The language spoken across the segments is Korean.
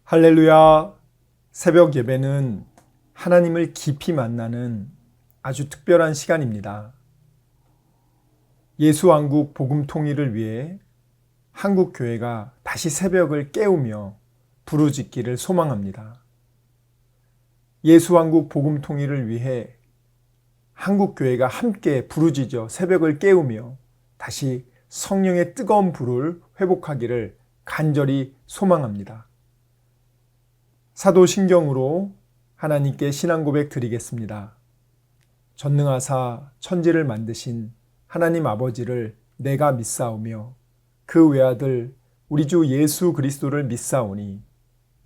할렐루야. 새벽 예배는 하나님을 깊이 만나는 아주 특별한 시간입니다. 예수왕국 복음 통일을 위해 한국 교회가 다시 새벽을 깨우며 부르짖기를 소망합니다. 예수왕국 복음 통일을 위해 한국 교회가 함께 부르짖어 새벽을 깨우며 다시 성령의 뜨거운 불을 회복하기를 간절히 소망합니다. 사도신경으로 하나님께 신앙 고백 드리겠습니다. 전능하사 천지를 만드신 하나님 아버지를 내가 믿사오며 그 외아들 우리 주 예수 그리스도를 믿사오니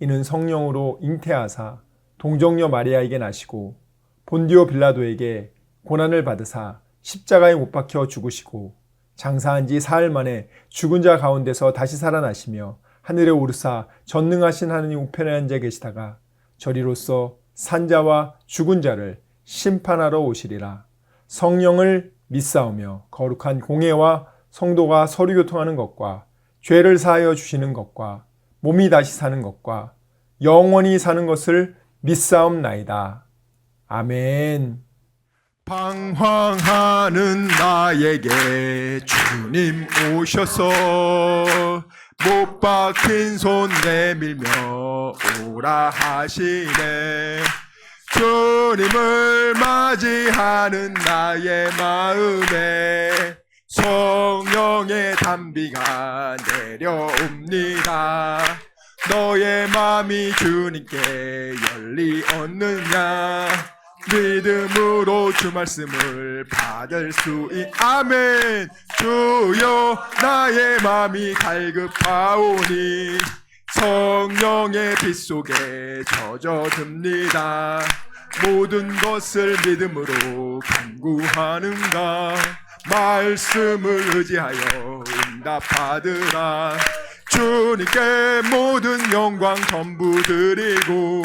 이는 성령으로 잉태하사 동정녀 마리아에게 나시고 본디오 빌라도에게 고난을 받으사 십자가에 못 박혀 죽으시고 장사한 지 사흘 만에 죽은 자 가운데서 다시 살아나시며 하늘에 오르사 전능하신 하느님 우편에 앉아 계시다가 저리로서 산자와 죽은 자를 심판하러 오시리라. 성령을 믿사오며 거룩한 공예와 성도가 서로 교통하는 것과 죄를 사하여 주시는 것과 몸이 다시 사는 것과 영원히 사는 것을 믿사옵나이다. 아멘. 방황하는 나에게 주님 오셔서 못 박힌 손 내밀며 오라 하시네. 주님을 맞이하는 나의 마음에 성령의 단비가 내려옵니다. 너의 마음이 주님께 열리었느냐? 믿음으로 주 말씀을 받을 수 아멘. 주여 나의 마음이 갈급하오니 성령의 빛 속에 젖어듭니다. 모든 것을 믿음으로 간구하는가? 말씀을 의지하여 응답받으라. 주님께 모든 영광 전부 드리고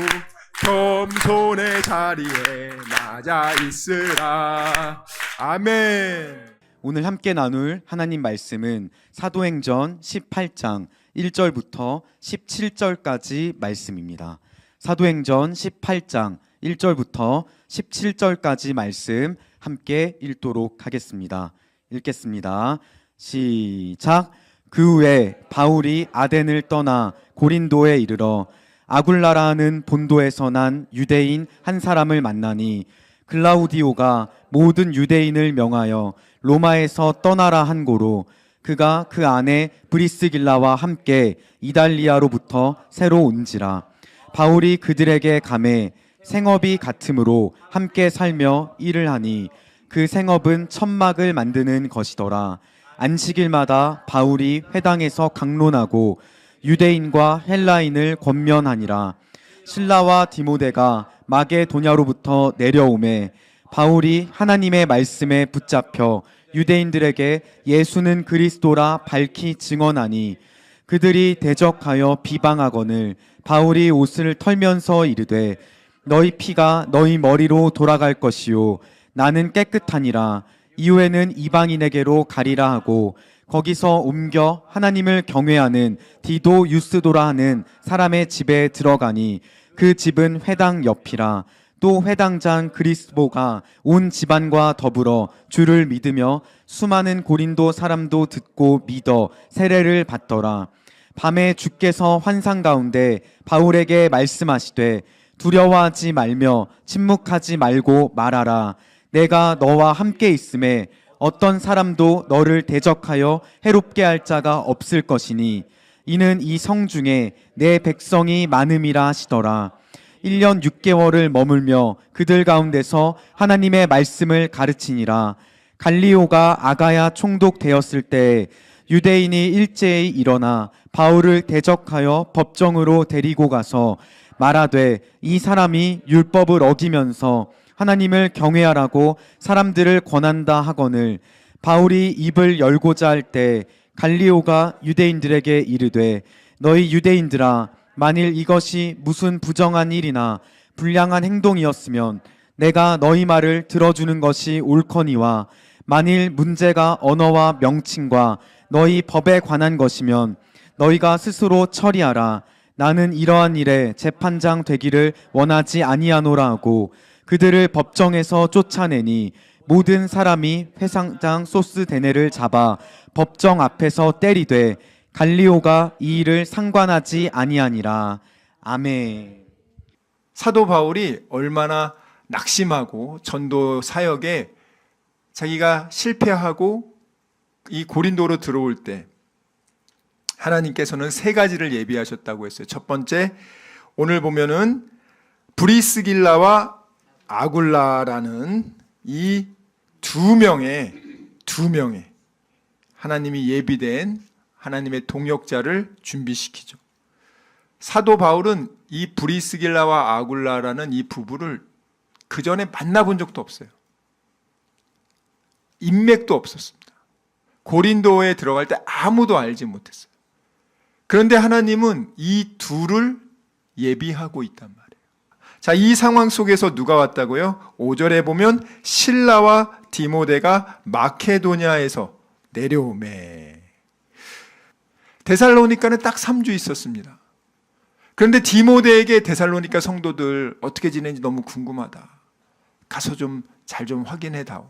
겸손의 자리에 낮아 있으라. 아멘. 오늘 함께 나눌 하나님 말씀은 사도행전 18장 1절부터 17절까지 말씀입니다. 사도행전 18장 1절부터 17절까지 말씀 함께 읽도록 하겠습니다. 읽겠습니다. 시작. 그 후에 바울이 아덴을 떠나 고린도에 이르러 아굴라라는 본도에서 난 유대인 한 사람을 만나니 글라우디오가 모든 유대인을 명하여 로마에서 떠나라 한 고로 그가 그 안에 브리스길라와 함께 이달리아로부터 새로 온지라. 바울이 그들에게 가매 생업이 같으므로 함께 살며 일을 하니 그 생업은 천막을 만드는 것이더라. 안식일마다 바울이 회당에서 강론하고 유대인과 헬라인을 권면하니라. 실라와 디모데가 마게도냐로부터 내려오매 바울이 하나님의 말씀에 붙잡혀 유대인들에게 예수는 그리스도라 밝히 증언하니 그들이 대적하여 비방하거늘 바울이 옷을 털면서 이르되 너희 피가 너희 머리로 돌아갈 것이요 나는 깨끗하니라. 이후에는 이방인에게로 가리라 하고 거기서 옮겨 하나님을 경외하는 디도 유스도라 하는 사람의 집에 들어가니 그 집은 회당 옆이라. 또 회당장 그리스보가 온 집안과 더불어 주를 믿으며 수많은 고린도 사람도 듣고 믿어 세례를 받더라. 밤에 주께서 환상 가운데 바울에게 말씀하시되 두려워하지 말며 침묵하지 말고 말하라. 내가 너와 함께 있음에 어떤 사람도 너를 대적하여 해롭게 할 자가 없을 것이니 이는 이 성 중에 내 백성이 많음이라 하시더라. 1년 6개월을 머물며 그들 가운데서 하나님의 말씀을 가르치니라. 갈리오가 아가야 총독되었을 때 유대인이 일제히 일어나 바울을 대적하여 법정으로 데리고 가서 말하되 이 사람이 율법을 어기면서 하나님을 경외하라고 사람들을 권한다 하거늘 바울이 입을 열고자 할 때 갈리오가 유대인들에게 이르되 너희 유대인들아 만일 이것이 무슨 부정한 일이나 불량한 행동이었으면 내가 너희 말을 들어주는 것이 옳거니와 만일 문제가 언어와 명칭과 너희 법에 관한 것이면 너희가 스스로 처리하라. 나는 이러한 일에 재판장 되기를 원하지 아니하노라 하고 그들을 법정에서 쫓아내니 모든 사람이 회상장 소스데네를 잡아 법정 앞에서 때리되 갈리오가 이 일을 상관하지 아니하니라. 아멘. 사도 바울이 얼마나 낙심하고 전도 사역에 자기가 실패하고 이 고린도로 들어올 때 하나님께서는 세 가지를 예비하셨다고 했어요. 첫 번째, 오늘 보면은 브리스길라와 아굴라라는 이 두 명의 하나님이 예비된 하나님의 동역자를 준비시키죠. 사도 바울은 이 브리스길라와 아굴라라는 이 부부를 그 전에 만나본 적도 없어요. 인맥도 없었습니다. 고린도에 들어갈 때 아무도 알지 못했어요. 그런데 하나님은 이 둘을 예비하고 있단 말이에요. 자, 이 상황 속에서 누가 왔다고요? 5절에 보면 실라와 디모데가 마케도냐에서 내려오매. 데살로니가는 딱 3주 있었습니다. 그런데 디모데에게 데살로니가 성도들 어떻게 지내는지 너무 궁금하다. 가서 좀 잘 좀 확인해 다오.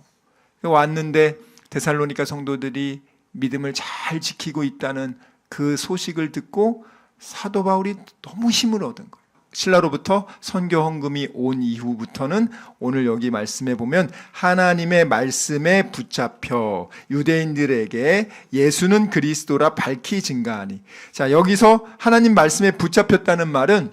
왔는데 데살로니가 성도들이 믿음을 잘 지키고 있다는 그 소식을 듣고 사도 바울이 너무 힘을 얻은 거예요. 신라로부터 선교 헌금이 온 이후부터는 오늘 여기 말씀에 보면 하나님의 말씀에 붙잡혀 유대인들에게 예수는 그리스도라 밝히 증가하니. 자, 여기서 하나님 말씀에 붙잡혔다는 말은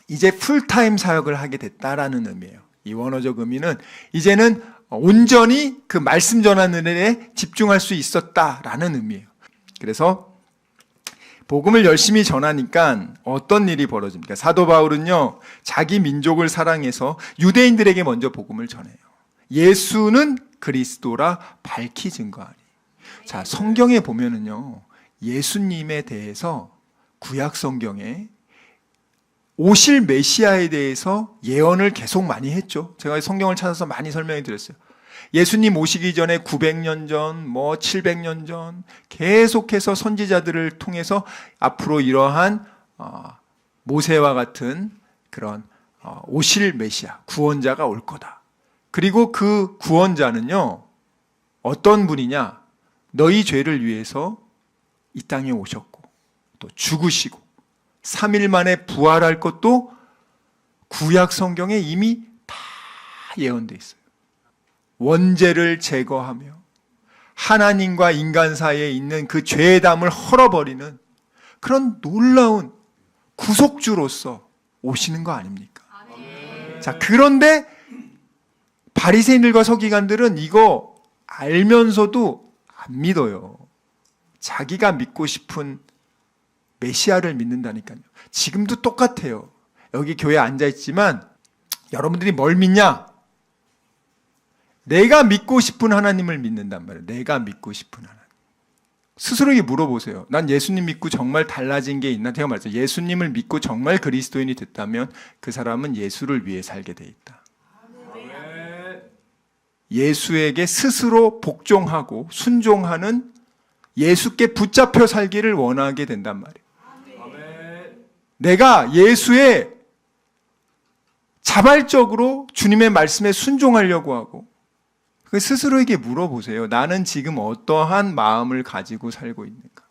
이제 풀타임 사역을 하게 됐다라는 의미예요. 이 원어적 의미는 이제는 온전히 그 말씀 전하는 일에 집중할 수 있었다라는 의미예요. 그래서 복음을 열심히 전하니까 어떤 일이 벌어집니까? 사도 바울은요, 자기 민족을 사랑해서 유대인들에게 먼저 복음을 전해요. 예수는 그리스도라 밝히 증거하니. 자, 성경에 보면은요, 예수님에 대해서 구약 성경에 오실 메시아에 대해서 예언을 계속 많이 했죠. 제가 성경을 찾아서 많이 설명해 드렸어요. 예수님 오시기 전에 900년 전, 700년 전 계속해서 선지자들을 통해서 앞으로 이러한 모세와 같은 그런 오실 메시아, 구원자가 올 거다. 그리고 그 구원자는요, 어떤 분이냐? 너희 죄를 위해서 이 땅에 오셨고 또 죽으시고 3일 만에 부활할 것도 구약 성경에 이미 다 예언되어 있어요. 원죄를 제거하며 하나님과 인간 사이에 있는 그 죄의 담을 헐어버리는 그런 놀라운 구속주로서 오시는 거 아닙니까? 자, 그런데 바리새인들과 서기관들은 이거 알면서도 안 믿어요. 자기가 믿고 싶은 메시아를 믿는다니까요. 지금도 똑같아요. 여기 교회에 앉아있지만 여러분들이 뭘 믿냐? 내가 믿고 싶은 하나님을 믿는단 말이에요. 내가 믿고 싶은 하나님. 스스로에게 물어보세요. 난 예수님 믿고 정말 달라진 게 있나? 제가 말했죠. 예수님을 믿고 정말 그리스도인이 됐다면 그 사람은 예수를 위해 살게 돼 있다. 예수에게 스스로 복종하고 순종하는 예수께 붙잡혀 살기를 원하게 된단 말이에요. 내가 예수의 자발적으로 주님의 말씀에 순종하려고 하고 스스로에게 물어보세요. 나는 지금 어떠한 마음을 가지고 살고 있는가?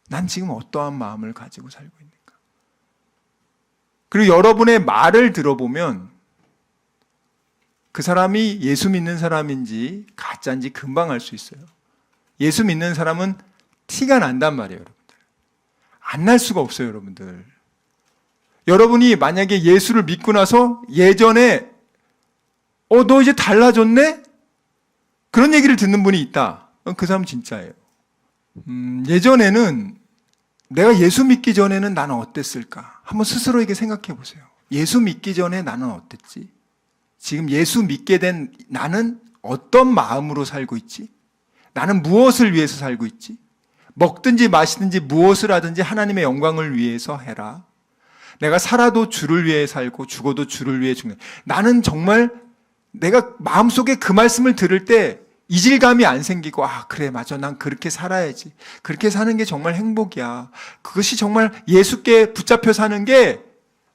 난 지금 어떠한 마음을 가지고 살고 있는가? 그리고 여러분의 말을 들어보면 그 사람이 예수 믿는 사람인지 가짜인지 금방 알 수 있어요. 예수 믿는 사람은 티가 난단 말이에요, 여러분들. 안 날 수가 없어요, 여러분들. 여러분이 만약에 예수를 믿고 나서 예전에 너 이제 달라졌네? 그런 얘기를 듣는 분이 있다. 그 사람 진짜예요. 예전에는 내가 예수 믿기 전에는 나는 어땠을까? 한번 스스로에게 생각해 보세요. 예수 믿기 전에 나는 어땠지? 지금 예수 믿게 된 나는 어떤 마음으로 살고 있지? 나는 무엇을 위해서 살고 있지? 먹든지 마시든지 무엇을 하든지 하나님의 영광을 위해서 해라. 내가 살아도 주를 위해 살고 죽어도 주를 위해 죽는. 나는 정말 내가 마음속에 그 말씀을 들을 때 이질감이 안 생기고, 아, 그래, 맞아. 난 그렇게 살아야지. 그렇게 사는 게 정말 행복이야. 그것이 정말 예수께 붙잡혀 사는 게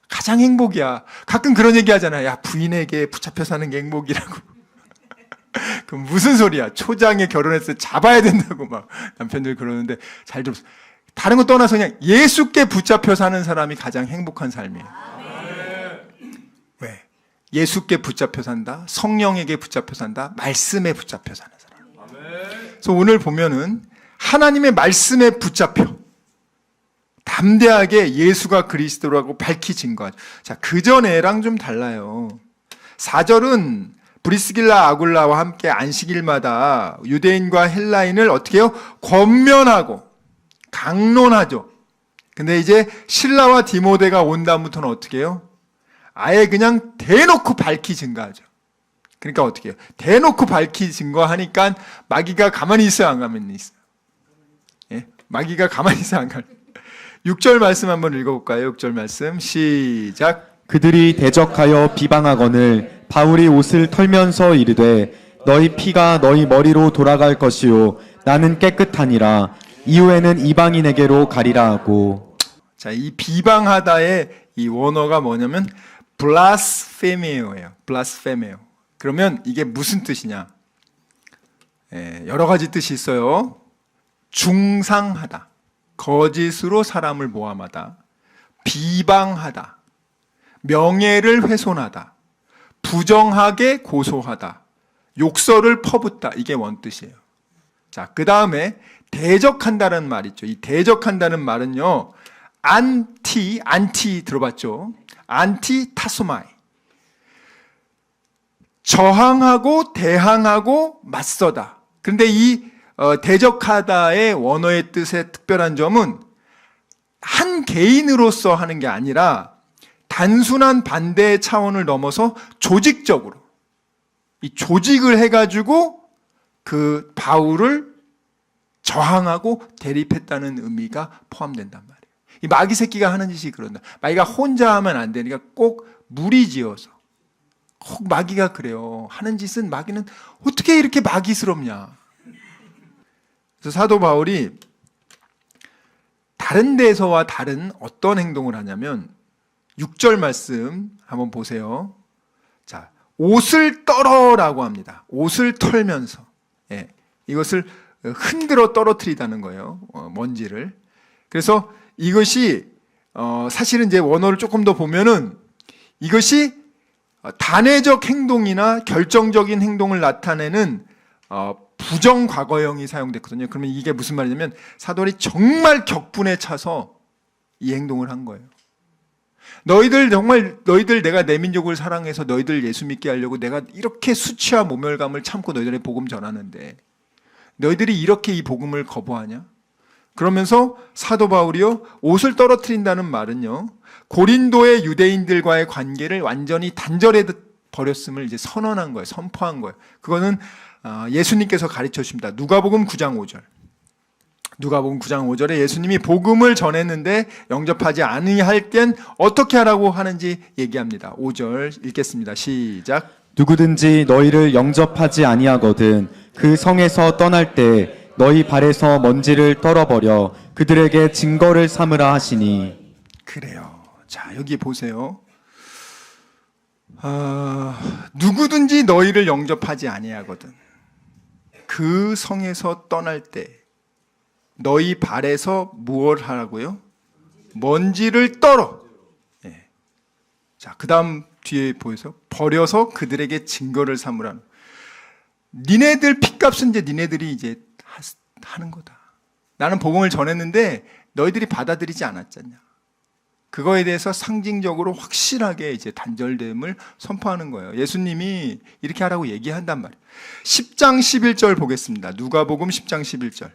가장 행복이야. 가끔 그런 얘기 하잖아요. 야, 부인에게 붙잡혀 사는 게 행복이라고. 그 무슨 소리야. 초장에 결혼해서 잡아야 된다고 막 남편들 그러는데 잘 들었어. 다른 거 떠나서 그냥 예수께 붙잡혀 사는 사람이 가장 행복한 삶이에요. 왜? 예수께 붙잡혀 산다. 성령에게 붙잡혀 산다. 말씀에 붙잡혀 사는 사람. 그래서 오늘 보면은 하나님의 말씀에 붙잡혀 담대하게 예수가 그리스도라고 밝히 증거하죠. 자, 그 전에랑 좀 달라요. 4절은 브리스길라 아굴라와 함께 안식일마다 유대인과 헬라인을 어떻게 해요? 권면하고 강론하죠. 근데 이제 실라와 디모데가 온 다음부터는 어떻게 해요? 아예 그냥 대놓고 밝히 증거하죠. 그러니까 어떻게 해요? 대놓고 밝히 증거하니까 마귀가 가만히 있어요, 안 가만히 있어요? 예? 마귀가 가만히 있어요, 안 가만히 있어요? 6절 말씀 한번 읽어볼까요? 6절 말씀 시작. 그들이 대적하여 비방하거늘 바울이 옷을 털면서 이르되 너희 피가 너희 머리로 돌아갈 것이요 나는 깨끗하니라 이후에는 이방인에게로 가리라 하고. 자, 이 비방하다의 이 원어가 뭐냐면 blasphemio예요. blasphemio. 그러면 이게 무슨 뜻이냐? 여러 가지 뜻이 있어요. 중상하다, 거짓으로 사람을 모함하다, 비방하다, 명예를 훼손하다, 부정하게 고소하다, 욕설을 퍼붓다. 이게 원뜻이에요. 자, 그 다음에 대적한다는 말 있죠. 이 대적한다는 말은요, 안티 들어봤죠? 안티타소마이. 저항하고 대항하고 맞서다. 그런데 이 대적하다의 원어의 뜻의 특별한 점은 한 개인으로서 하는 게 아니라 단순한 반대의 차원을 넘어서 조직적으로 이 조직을 해가지고 그 바울을 저항하고 대립했다는 의미가 포함된단 말이에요. 이 마귀 새끼가 하는 짓이 그런다. 마귀가 혼자 하면 안 되니까 꼭 무리지어서. 꼭 마귀가 그래요. 하는 짓은 마귀는 어떻게 이렇게 마귀스럽냐. 그래서 사도 바울이 다른 데서와 다른 어떤 행동을 하냐면 6절 말씀 한번 보세요. 자, 옷을 떨어라고 합니다. 옷을 털면서. 예, 이것을 흔들어 떨어뜨리다는 거예요. 먼지를. 그래서 이것이 사실은 이제 원어를 조금 더 보면은 이것이 단회적 행동이나 결정적인 행동을 나타내는 부정 과거형이 사용됐거든요. 그러면 이게 무슨 말이냐면 사도들이 정말 격분에 차서 이 행동을 한 거예요. 너희들 내가 내 민족을 사랑해서 너희들 예수 믿게 하려고 내가 이렇게 수치와 모멸감을 참고 너희들의 복음 전하는데 너희들이 이렇게 이 복음을 거부하냐? 그러면서 사도 바울이요, 옷을 떨어뜨린다는 말은요, 고린도의 유대인들과의 관계를 완전히 단절해 버렸음을 이제 선언한 거예요. 선포한 거예요. 그거는 예수님께서 가르쳐 주십니다. 누가복음 9장 5절. 누가복음 9장 5절에 예수님이 복음을 전했는데 영접하지 아니할 땐 어떻게 하라고 하는지 얘기합니다. 5절 읽겠습니다. 시작. 누구든지 너희를 영접하지 아니하거든 그 성에서 떠날 때 너희 발에서 먼지를 떨어버려 그들에게 증거를 삼으라 하시니. 그래요. 자, 여기 보세요. 누구든지 너희를 영접하지 아니하거든 그 성에서 떠날 때 너희 발에서 무엇을 하라고요? 먼지를 떨어. 예. 자, 그 다음 뒤에 보여서 버려서 그들에게 증거를 삼으라는. 니네들 핏값은 이제 니네들이 이제 하는 거다. 나는 복음을 전했는데 너희들이 받아들이지 않았잖냐. 그거에 대해서 상징적으로 확실하게 이제 단절됨을 선포하는 거예요. 예수님이 이렇게 하라고 얘기한단 말이에요. 10장 11절 보겠습니다. 누가복음 10장 11절.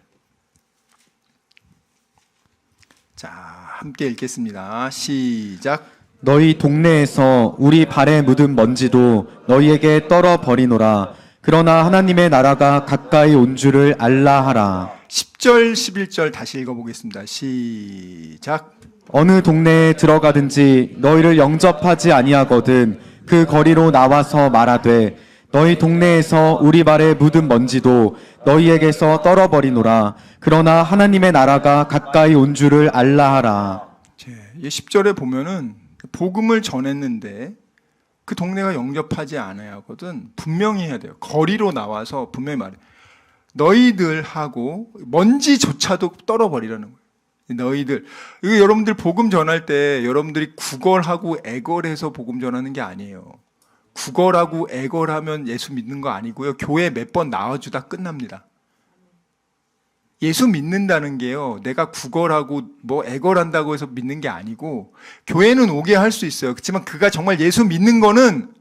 자, 함께 읽겠습니다. 시작. 너희 동네에서 우리 발에 묻은 먼지도 너희에게 떨어 버리노라. 그러나 하나님의 나라가 가까이 온 줄을 알라 하라. 10절 11절 다시 읽어보겠습니다. 시작. 어느 동네에 들어가든지 너희를 영접하지 아니하거든 그 거리로 나와서 말하되 너희 동네에서 우리 발에 묻은 먼지도 너희에게서 떨어버리노라. 그러나 하나님의 나라가 가까이 온 줄을 알라 하라. 10절에 보면은 복음을 전했는데 그 동네가 영접하지 않아야 하거든. 분명히 해야 돼요. 거리로 나와서 분명히 말해. 너희들하고 먼지조차도 떨어버리라는 거예요. 너희들. 이거 여러분들 복음 전할 때 여러분들이 구걸하고 애걸해서 복음 전하는 게 아니에요. 구걸하고 애걸하면 예수 믿는 거 아니고요. 교회 몇 번 나와주다 끝납니다. 예수 믿는다는 게요, 내가 구걸하고 뭐 애걸한다고 해서 믿는 게 아니고, 교회는 오게 할 수 있어요. 그렇지만 그가 정말 예수 믿는 거는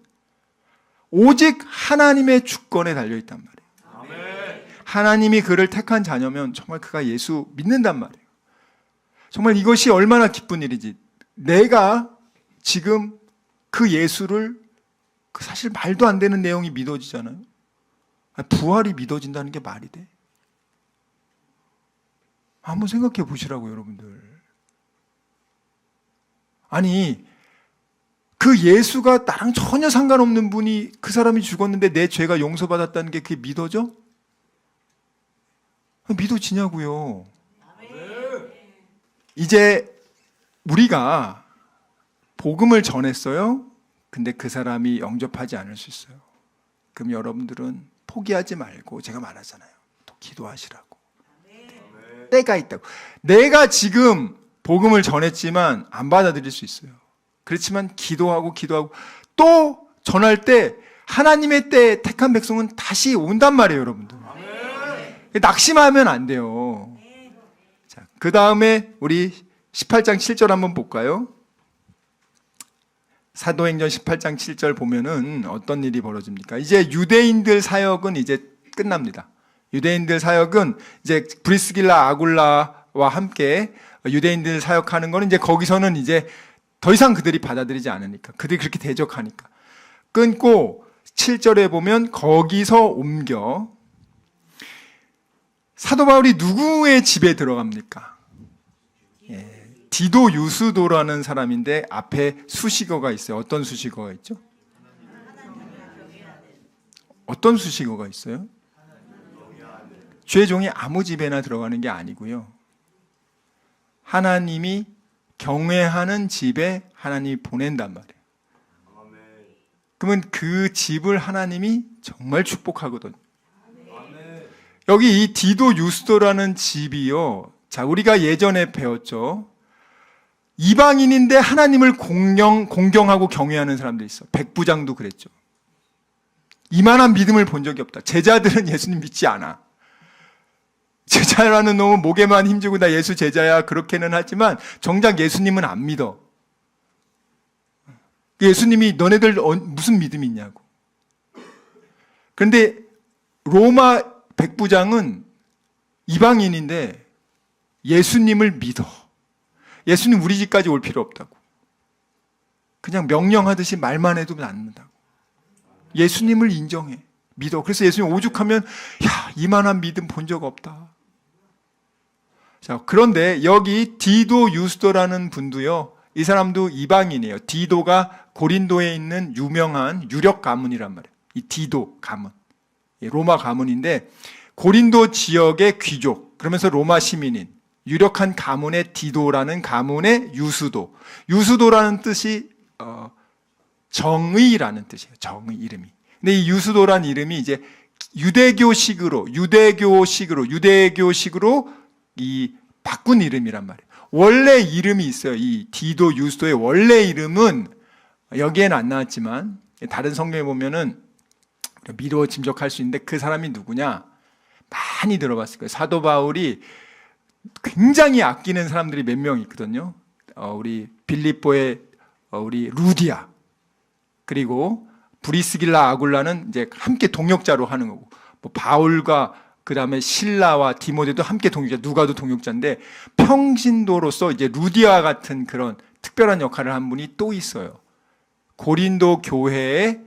오직 하나님의 주권에 달려있단 말이에요. 하나님이 그를 택한 자녀면 정말 그가 예수 믿는단 말이에요. 정말 이것이 얼마나 기쁜 일이지. 내가 지금 그 예수를, 사실 말도 안 되는 내용이 믿어지잖아요. 부활이 믿어진다는 게 말이 돼? 한번 생각해 보시라고, 여러분들. 아니, 그 예수가 나랑 전혀 상관없는 분이, 그 사람이 죽었는데 내 죄가 용서받았다는 게 그게 믿어져? 믿어지냐고요. 이제 우리가 복음을 전했어요. 근데 그 사람이 영접하지 않을 수 있어요. 그럼 여러분들은 포기하지 말고, 제가 말하잖아요, 또 기도하시라고. 때가 있다고. 내가 지금 복음을 전했지만 안 받아들일 수 있어요. 그렇지만 기도하고 또 전할 때 하나님의 때에 택한 백성은 다시 온단 말이에요, 여러분들. 낙심하면 안 돼요. 자, 그 다음에 우리 18장 7절 한번 볼까요? 사도행전 18장 7절 보면은 어떤 일이 벌어집니까? 이제 유대인들 사역은 이제 끝납니다. 유대인들 사역은 이제 브리스길라 아굴라와 함께 유대인들 사역하는 거는 이제 거기서는 이제 더 이상 그들이 받아들이지 않으니까, 그들이 그렇게 대적하니까 끊고, 7절에 보면 거기서 옮겨 사도 바울이 누구의 집에 들어갑니까? 디도 유스도라는 사람인데 앞에 수식어가 있어요. 어떤 수식어가 있죠? 어떤 수식어가 있어요? 죄종이 아무 집에나 들어가는 게 아니고요. 하나님이 경외하는 집에 하나님이 보낸단 말이에요. 그러면 그 집을 하나님이 정말 축복하거든요. 여기 이 디도 유스도라는 집이요, 자, 우리가 예전에 배웠죠. 이방인인데 하나님을 공경하고 경외하는 사람들이 있어. 백부장도 그랬죠. 이만한 믿음을 본 적이 없다. 제자들은 예수님 믿지 않아. 제자라는 놈은 목에만 힘주고 나 예수 제자야 그렇게는 하지만 정작 예수님은 안 믿어. 예수님이 너네들 무슨 믿음이 있냐고. 그런데 로마 백부장은 이방인인데 예수님을 믿어. 예수님 우리 집까지 올 필요 없다고. 그냥 명령하듯이 말만 해도 낫는다고. 예수님을 인정해. 믿어. 그래서 예수님 오죽하면 야, 이만한 믿음 본 적 없다. 자, 그런데 여기 디도 유스도라는 분도요, 이 사람도 이방인이에요. 디도가 고린도에 있는 유명한 유력 가문이란 말이에요. 이 디도 가문, 로마 가문인데 고린도 지역의 귀족, 그러면서 로마 시민인 유력한 가문의 디도라는 가문의 유스도. 유스도라는 뜻이 정의라는 뜻이에요. 정의 이름이. 근데 이 유스도라는 이름이 이제 유대교식으로 이 바꾼 이름이란 말이에요. 원래 이름이 있어요. 이 디도 유스도의 원래 이름은 여기에는 안 나왔지만 다른 성경에 보면은 미루어 짐작할 수 있는데 그 사람이 누구냐? 많이 들어봤을 거예요. 사도 바울이 굉장히 아끼는 사람들이 몇 명 있거든요. 우리 빌립보의 우리 루디아, 그리고 브리스길라 아굴라는 이제 함께 동역자로 하는 거고, 뭐 바울과 그 다음에 실라와 디모데도 함께 동역자, 누가도 동역자인데 평신도로서 이제 루디아 같은 그런 특별한 역할을 한 분이 또 있어요. 고린도 교회의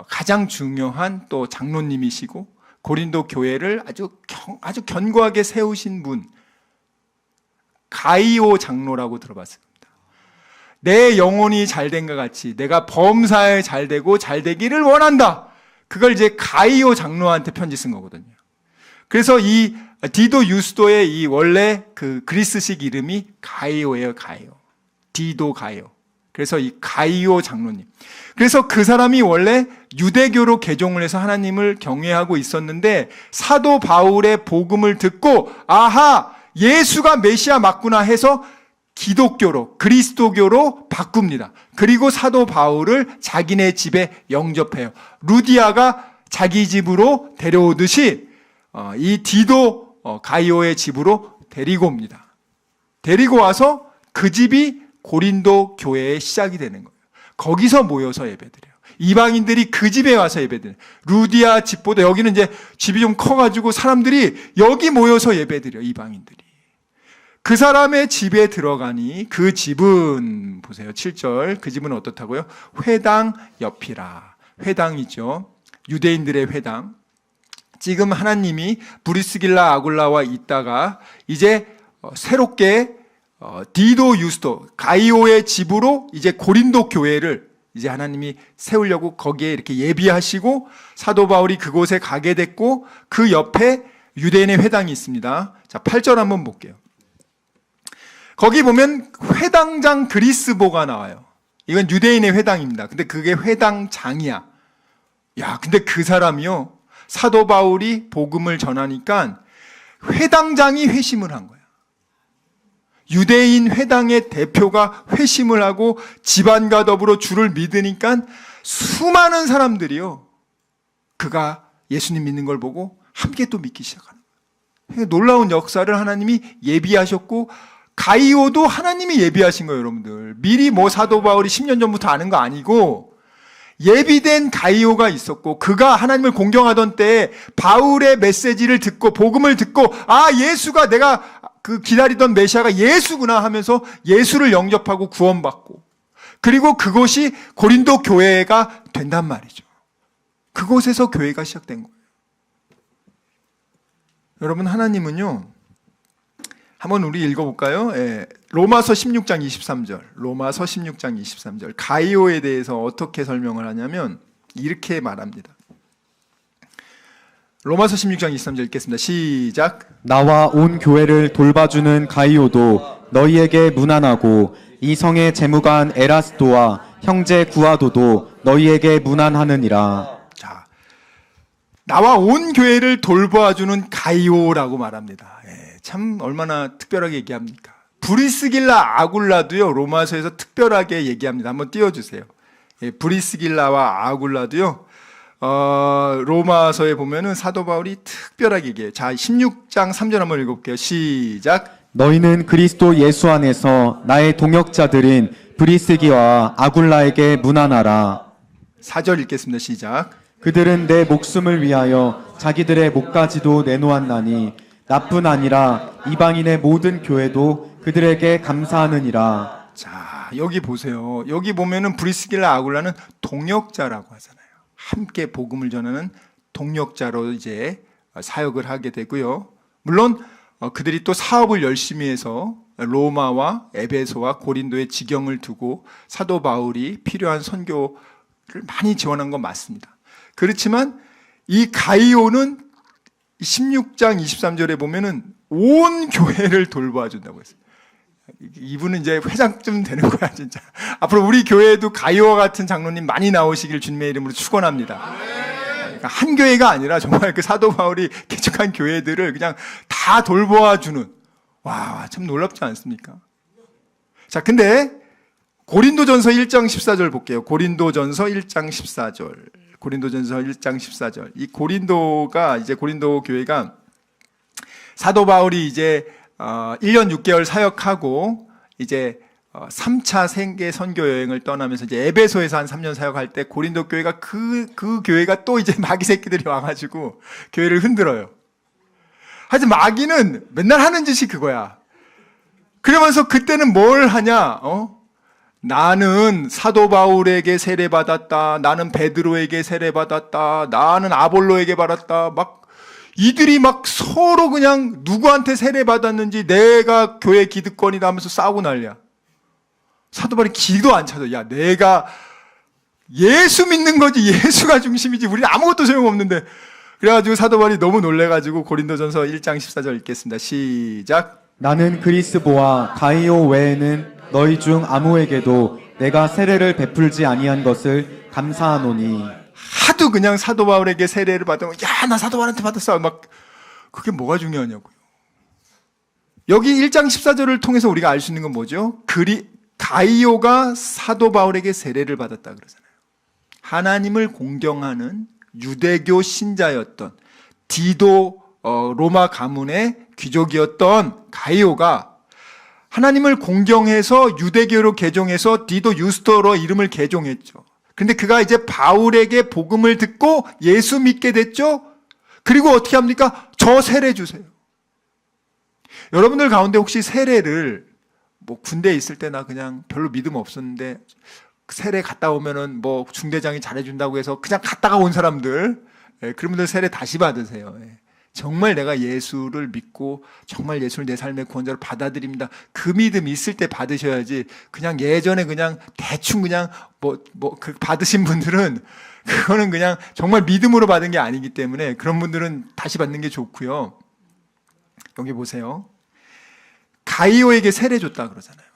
가장 중요한 또 장로님이시고 고린도 교회를 아주 견고하게 세우신 분, 가이오 장로라고 들어봤을 겁니다. 내 영혼이 잘된 것 같이 내가 범사에 잘되고 잘되기를 원한다. 그걸 이제 가이오 장로한테 편지 쓴 거거든요. 그래서 이 디도 유스도의 이 원래 그 그리스식 이름이 가이오예요, 가이오. 디도 가이오. 그래서 이 가이오 장로님. 그래서 그 사람이 원래 유대교로 개종을 해서 하나님을 경외하고 있었는데 사도 바울의 복음을 듣고 아하, 예수가 메시아 맞구나 해서 기독교로, 그리스도교로 바꿉니다. 그리고 사도 바울을 자기네 집에 영접해요. 루디아가 자기 집으로 데려오듯이 이 디도 가이오의 집으로 데리고 옵니다. 데리고 와서 그 집이 고린도 교회의 시작이 되는 거예요. 거기서 모여서 예배드려요. 이방인들이 그 집에 와서 예배드려요. 루디아 집보다 여기는 이제 집이 좀 커가지고 사람들이 여기 모여서 예배드려요. 이방인들이. 그 사람의 집에 들어가니 그 집은 보세요. 7절. 그 집은 어떻다고요? 회당 옆이라. 회당이죠. 유대인들의 회당. 지금 하나님이 브리스길라 아굴라와 있다가 이제 새롭게 디도 유스도 가이오의 집으로 이제 고린도 교회를 이제 하나님이 세우려고 거기에 이렇게 예비하시고 사도 바울이 그곳에 가게 됐고 그 옆에 유대인의 회당이 있습니다. 자, 8절 한번 볼게요. 거기 보면 회당장 그리스보가 나와요. 이건 유대인의 회당입니다. 근데 그게 회당장이야. 야, 근데 그 사람이요. 사도 바울이 복음을 전하니까 회당장이 회심을 한 거야. 유대인 회당의 대표가 회심을 하고 집안과 더불어 주를 믿으니까 수많은 사람들이요. 그가 예수님 믿는 걸 보고 함께 또 믿기 시작하는 거예요. 놀라운 역사를 하나님이 예비하셨고 가이오도 하나님이 예비하신 거예요, 여러분들. 미리 뭐 사도 바울이 10년 전부터 아는 거 아니고 예비된 가이오가 있었고 그가 하나님을 공경하던 때에 바울의 메시지를 듣고 복음을 듣고 아, 예수가 내가 그 기다리던 메시아가 예수구나 하면서 예수를 영접하고 구원받고 그리고 그곳이 고린도 교회가 된단 말이죠. 그곳에서 교회가 시작된 거예요. 여러분, 하나님은요, 한번 우리 읽어볼까요? 예, 로마서 16장 23절. 로마서 16장 23절. 가이오에 대해서 어떻게 설명을 하냐면 이렇게 말합니다. 로마서 16장 23절 읽겠습니다. 시작. 나와 온 교회를 돌봐주는 가이오도 너희에게 문안하고 이 성의 재무관 에라스도와 형제 구아도도 너희에게 문안하느니라. 자, 나와 온 교회를 돌봐주는 가이오라고 말합니다. 예, 참 얼마나 특별하게 얘기합니까? 브리스길라 아굴라도요, 로마서에서 특별하게 얘기합니다. 한번 띄워주세요. 예, 브리스길라와 아굴라도요, 로마서에 보면은 사도 바울이 특별하게 얘기해요. 자, 16장 3절 한번 읽어볼게요. 시작. 너희는 그리스도 예수 안에서 나의 동역자들인 브리스기와 아굴라에게 문안하라. 4절 읽겠습니다. 시작. 그들은 내 목숨을 위하여 자기들의 목까지도 내놓았나니 나뿐 아니라 이방인의 모든 교회도 그들에게 감사하느니라. 자, 여기 보세요. 여기 보면은 브리스길라 아굴라는 동역자라고 하잖아요. 함께 복음을 전하는 동역자로 이제 사역을 하게 되고요. 물론 그들이 또 사업을 열심히 해서 로마와 에베소와 고린도의 지경을 두고 사도 바울이 필요한 선교를 많이 지원한 건 맞습니다. 그렇지만 이 가이오는 16장 23절에 보면은 온 교회를 돌봐준다고 했어요. 이분은 이제 회장쯤 되는 거야, 진짜. 앞으로 우리 교회에도 가이오와 같은 장로님 많이 나오시길 주님의 이름으로 축원합니다. 그러니까 한 교회가 아니라 정말 그 사도 바울이 개척한 교회들을 그냥 다 돌보아주는, 와, 참 놀랍지 않습니까? 자, 근데 고린도전서 1장 14절 볼게요. 고린도전서 1장 14절. 고린도전서 1장 14절. 이 고린도가 이제 고린도 교회가 사도 바울이 이제 1년 6개월 사역하고 이제 3차 생계 선교 여행을 떠나면서 이제 에베소에서 한 3년 사역할 때 고린도 교회가 그 교회가 또 이제 마귀 새끼들이 와가지고 교회를 흔들어요. 하지만 마귀는 맨날 하는 짓이 그거야. 그러면서 그때는 뭘 하냐? 나는 사도 바울에게 세례받았다. 나는 베드로에게 세례받았다. 나는 아볼로에게 받았다. 막 이들이 막 서로 그냥 누구한테 세례받았는지 내가 교회 기득권이다 하면서 싸우고 난리야. 사도 바울이 기도 안 차죠. 야, 내가 예수 믿는 거지. 예수가 중심이지. 우리는 아무것도 소용없는데. 그래가지고 사도 바울이 너무 놀래가지고 고린도전서 1장 14절 읽겠습니다. 시작. 나는 그리스보와 가이오 외에는 너희 중 아무에게도 내가 세례를 베풀지 아니한 것을 감사하노니. 하도 그냥 사도 바울에게 세례를 받으면 야, 나 사도 바울한테 받았어. 막 그게 뭐가 중요하냐고요. 여기 1장 14절을 통해서 우리가 알 수 있는 건 뭐죠? 가이오가 사도 바울에게 세례를 받았다 그러잖아요. 하나님을 공경하는 유대교 신자였던 디도 로마 가문의 귀족이었던 가이오가 하나님을 공경해서 유대교로 개종해서 디도 유스토로 이름을 개종했죠. 근데 그가 이제 바울에게 복음을 듣고 예수 믿게 됐죠. 그리고 어떻게 합니까? 저 세례 주세요. 여러분들 가운데 혹시 세례를 뭐 군대에 있을 때나 그냥 별로 믿음 없었는데 세례 갔다 오면은 뭐 중대장이 잘해준다고 해서 그냥 갔다가 온 사람들, 그런 분들 세례 다시 받으세요. 정말 내가 예수를 믿고 정말 예수를 내 삶의 구원자로 받아들입니다. 그 믿음 있을 때 받으셔야지. 그냥 예전에 그냥 대충 그냥 그 받으신 분들은 그거는 그냥 정말 믿음으로 받은 게 아니기 때문에 그런 분들은 다시 받는 게 좋고요. 여기 보세요. 가이오에게 세례 줬다 그러잖아요.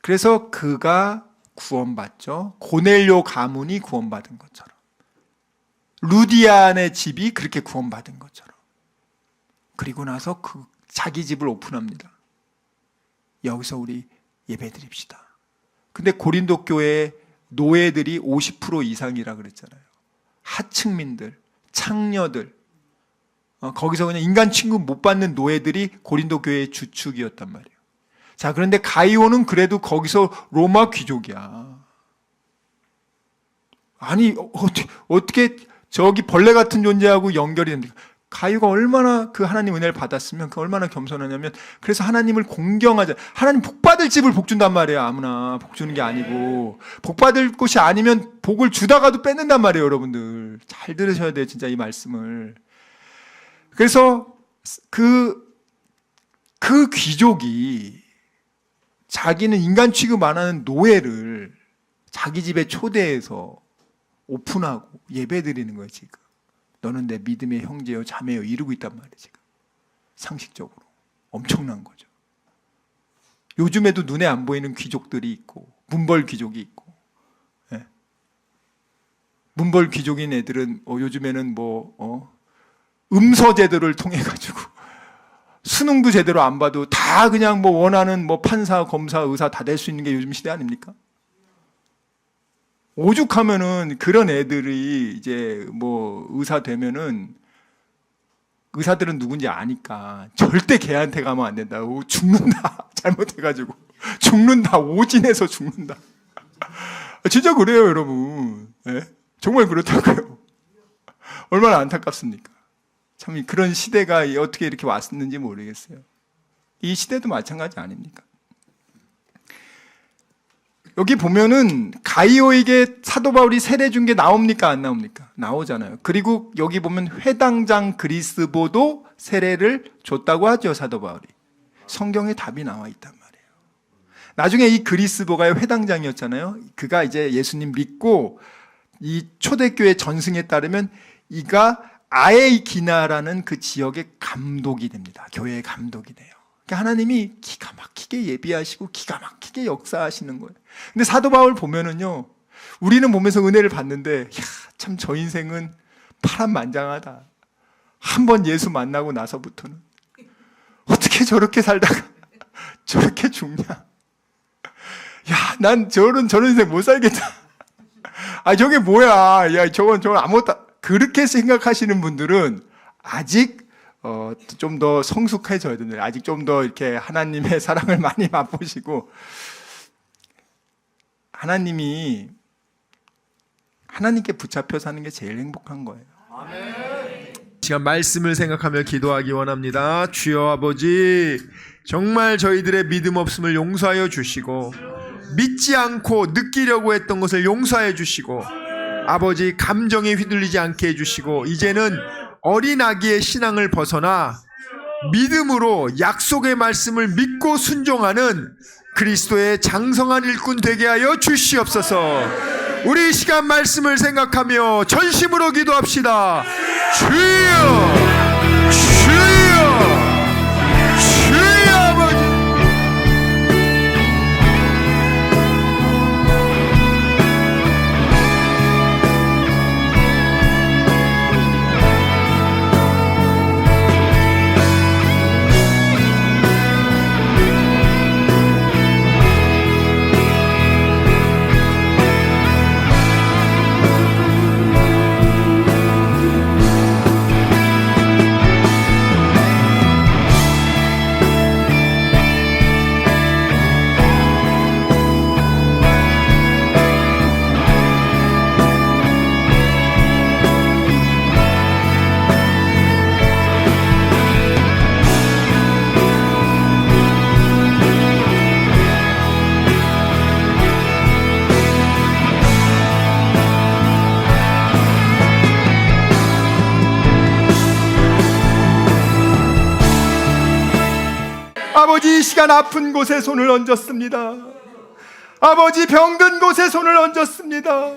그래서 그가 구원받죠. 고넬료 가문이 구원받은 것처럼, 루디안의 집이 그렇게 구원받은 것처럼. 그리고 나서 자기 집을 오픈합니다. 여기서 우리 예배 드립시다. 근데 고린도 교회 노예들이 50% 이상이라 그랬잖아요. 하층민들, 창녀들, 거기서 그냥 인간 취급 못 받는 노예들이 고린도 교회의 주축이었단 말이에요. 자, 그런데 가이오는 그래도 거기서 로마 귀족이야. 아니, 어떻게 저기 벌레 같은 존재하고 연결이 됩니까? 가이오가 얼마나 그 하나님 은혜를 받았으면 그 얼마나 겸손하냐면, 그래서 하나님을 공경하자. 하나님 복 받을 집을 복 준단 말이에요. 아무나 복 주는 게 아니고, 복 받을 곳이 아니면 복을 주다가도 뺏는단 말이에요. 여러분들 잘 들으셔야 돼요, 진짜 이 말씀을. 그래서 그 귀족이 자기는 인간 취급 안 하는 노예를 자기 집에 초대해서 오픈하고 예배 드리는 거예요. 지금 너는 내 믿음의 형제요 자매요 이러고 있단 말이에요. 지금 상식적으로 엄청난 거죠. 요즘에도 눈에 안 보이는 귀족들이 있고, 문벌 귀족이 있고, 문벌 귀족인 애들은 요즘에는 음서 제도를 통해 가지고 수능도 제대로 안 봐도 다 그냥 원하는 판사, 검사, 의사 다 될 수 있는 게 요즘 시대 아닙니까? 오죽하면은 그런 애들이 이제 의사 되면은, 의사들은 누군지 아니까 절대 걔한테 가면 안 된다. 죽는다. 잘못해가지고 죽는다. 오진해서 죽는다. 진짜 그래요, 여러분. 네? 정말 그렇다고요. 얼마나 안타깝습니까? 참 그런 시대가 어떻게 이렇게 왔는지 모르겠어요. 이 시대도 마찬가지 아닙니까? 여기 보면은 가이오에게 사도 바울이 세례 준 게 나옵니까? 안 나옵니까? 나오잖아요. 그리고 여기 보면 회당장 그리스보도 세례를 줬다고 하죠, 사도 바울이. 성경에 답이 나와 있단 말이에요. 나중에 이 그리스보가 회당장이었잖아요. 그가 이제 예수님 믿고 이 초대교회 전승에 따르면 이가 아에이기나라는 그 지역의 감독이 됩니다. 교회의 감독이 돼요. 그러니까 하나님이 기가 막히게 예비하시고 기가 막히게 역사하시는 거예요. 근데 사도 바울 보면은요, 우리는 보면서 은혜를 받는데, 참 저 인생은 파란만장하다. 한번 예수 만나고 나서부터는 어떻게 저렇게 살다가 저렇게 죽냐? 야, 난 저런 인생 못 살겠다. 아, 저게 뭐야? 야, 저건 아무것도. 그렇게 생각하시는 분들은 아직 좀 더 성숙해져야 됩니다. 아직 좀 더 이렇게 하나님의 사랑을 많이 맛보시고, 하나님께 붙잡혀 사는 게 제일 행복한 거예요. 시간 말씀을 생각하며 기도하기 원합니다. 주여 아버지, 정말 저희들의 믿음 없음을 용서하여 주시고, 믿지 않고 느끼려고 했던 것을 용서해 주시고, 아버지 감정에 휘둘리지 않게 해주시고, 이제는 어린 아기의 신앙을 벗어나 믿음으로 약속의 말씀을 믿고 순종하는 그리스도의 장성한 일꾼 되게 하여 주시옵소서. 우리 이 시간 말씀을 생각하며 전심으로 기도합시다. 주여, 주여, 주여 아버지. 아버지, 이 시간 아픈 곳에 손을 얹었습니다. 아버지, 병든 곳에 손을 얹었습니다.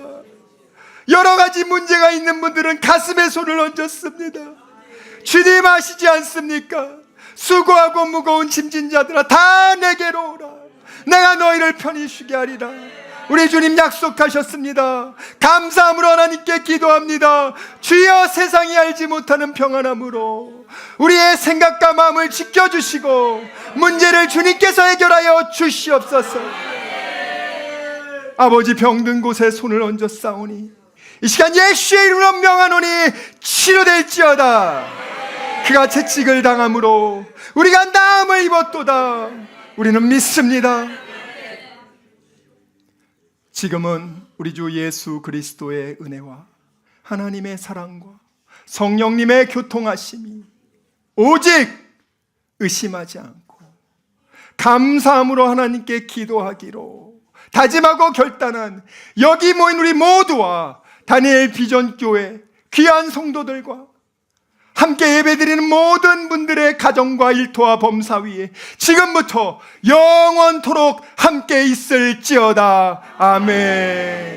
여러 가지 문제가 있는 분들은 가슴에 손을 얹었습니다. 주님 아시지 않습니까? 수고하고 무거운 짐진 자들아, 다 내게로 오라. 내가 너희를 편히 쉬게 하리라. 우리 주님 약속하셨습니다. 감사함으로 하나님께 기도합니다. 주여, 세상이 알지 못하는 평안함으로 우리의 생각과 마음을 지켜주시고 문제를 주님께서 해결하여 주시옵소서. 아버지, 병든 곳에 손을 얹어 싸우니 이 시간 예수의 이름으로 명하노니 치료될지어다. 그가 채찍을 당함으로 우리가 나음을 입었도다. 우리는 믿습니다. 지금은 우리 주 예수 그리스도의 은혜와 하나님의 사랑과 성령님의 교통하심이 오직 의심하지 않고 감사함으로 하나님께 기도하기로 다짐하고 결단한 여기 모인 우리 모두와 다니엘 비전교회 귀한 성도들과 함께 예배드리는 모든 분들의 가정과 일터와 범사 위에 지금부터 영원토록 함께 있을지어다. 아멘.